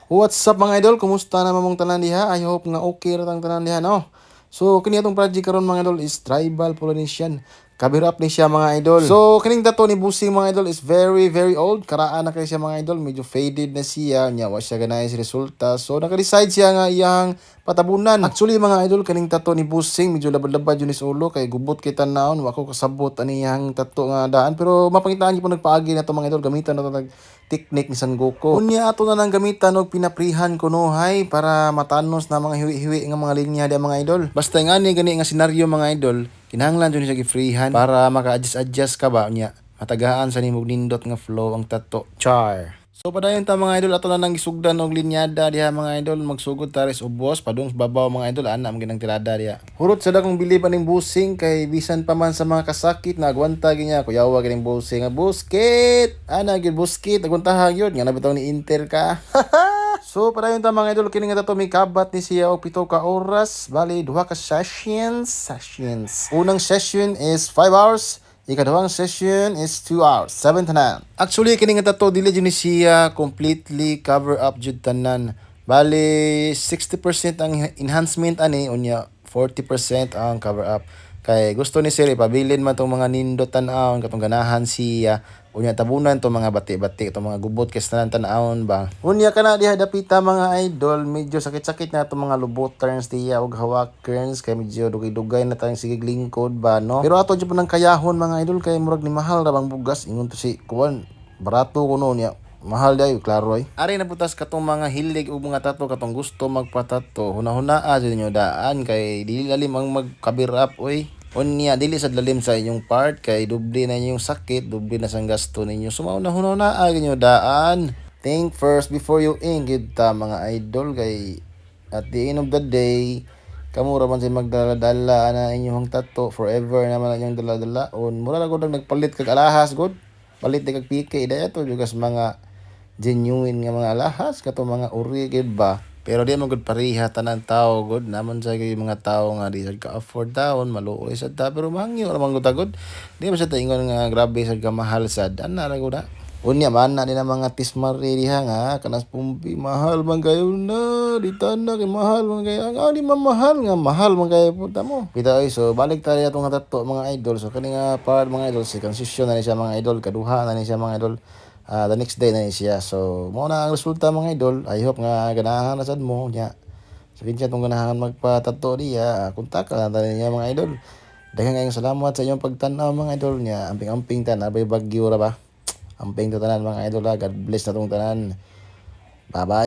What's up mga idol? Kumusta naman mong tanan diha? I hope nga okay ra tang tanan diha no. So kini atong project karon mga idol is tribal Polynesian. Kabirap ni siya mga idol. So kining dato ni Busing mga idol is very old. Karaan na kay siya mga idol, medyo faded na siya. Nya wa siya ganay sa resulta. So naka-decide siya nga iyang patabunan. Actually mga idol, kaning tato ni Busing medyo labad-labad yun is ulo kay gubot kay tan-naon, wa ko kasabot ani yang tato nga daan, pero mapangitaan gyud po nagpaagi na to mga idol, gamitan na to technique ni San Goku. Unya ato na nang gamitan og pinaprihan kunuhay para matanos na mga hiwi-hiwi nga mga linya di mga idol. Basta nga ni gani nga senaryo mga idol, kinahanglan jud siya gi-freehan para maka-adjust ka ba nya. Matagaan sa nimog nindot nga flow ang tato. Char. So padayon ta mga idol, ato na nang gisugdan og linyada diha mga idol, magsugod ta res ubos padung sa babaw mga idol, ana man ginang tirada diha. Hurot sa dakong bili pa ning Busing kay bisan pa man sa mga kasakit nagwanta ginya kuyawa gining Busing nga buskit. Ana gyud buskit, nagwantaha gyud nga nabitaw ni Inter ka. So padayon ta mga idol, kini nga tato may kabat ni siya og 7 ka oras, bali 2 ka sessions. Unang session is 5 hours. Ikaduhang session is 2 hours, 7 tanan. Actually, kini nga tato, dili dyan siya completely cover up jud tanan. Bali, 60% ang enhancement ani, unya 40% ang cover up. Kay gusto ni sir, ipabilin man tong mga nindot tan-awon, katong ganahan siya. Unya tabunan to mga bati-bati, to mga gubot kes tanan tan-awon ba. Unya kana diha dapita mga idol, medyo sakit-sakit na to mga lubot turns diya og hawak kerns kay medyo dugay-dugay na tayong sigig lingkod ba no. Pero ato jud nang kayahon mga idol kay murag ni mahal ra bang bugas ingon to si kuan. Barato kuno niya. Mahal dayo, klaro ay. Ari na butas katong mga hilig ug mga tato katong gusto magpatato. Hunahuna jud ninyo daan kay dili lalim ang magkabirap oy. Unya dili sad lalim sa inyong part kay doble na inyong sakit, doble na sang gasto ninyo. Sumaw na hunahuna ginyo daan. Think first before you ink gid ta mga idol kay at the end of the day kamura man sa magdala-dala na inyong tato forever naman ang inyong dala-dalaon. Mura na gud nagpalit kag alahas gud. Palit di kag PK dayato jugas mga genuine nga mga alahas kato mga uri gid ba. Pero di man gud pareha tanan tao gud, naman sa kay mga tao nga di sad ka afford taon maluoy sad ta pero mangyo ra man gud tagod. Di man sa taingon nga grabe sad ka mahal sad. Ana ra gud na. Unya man na din ang mga tismari diha nga kanas pumpi mahal man kayo na di tanda kay mahal man kayo ang di mamahal nga mahal man kayo puta mo kita oy. So balik tayo atong tato mga idol. So kani nga part mga idol si concession na ni siya mga idol, kaduha na ni siya mga idol. The next day na ni siya. So mo na ang resulta mga idol. I hope nga ganahan na sad mo nya. So kinsa tong ganahan magpa-tato diya, kontak ka na niya mga idol. Daghang kayong salamat sa inyong pagtan-aw mga idol nya. Amping-amping tan abay bagyo ra ba. Amping to tanan mga idol ha. God bless na tong tanan. Bye bye.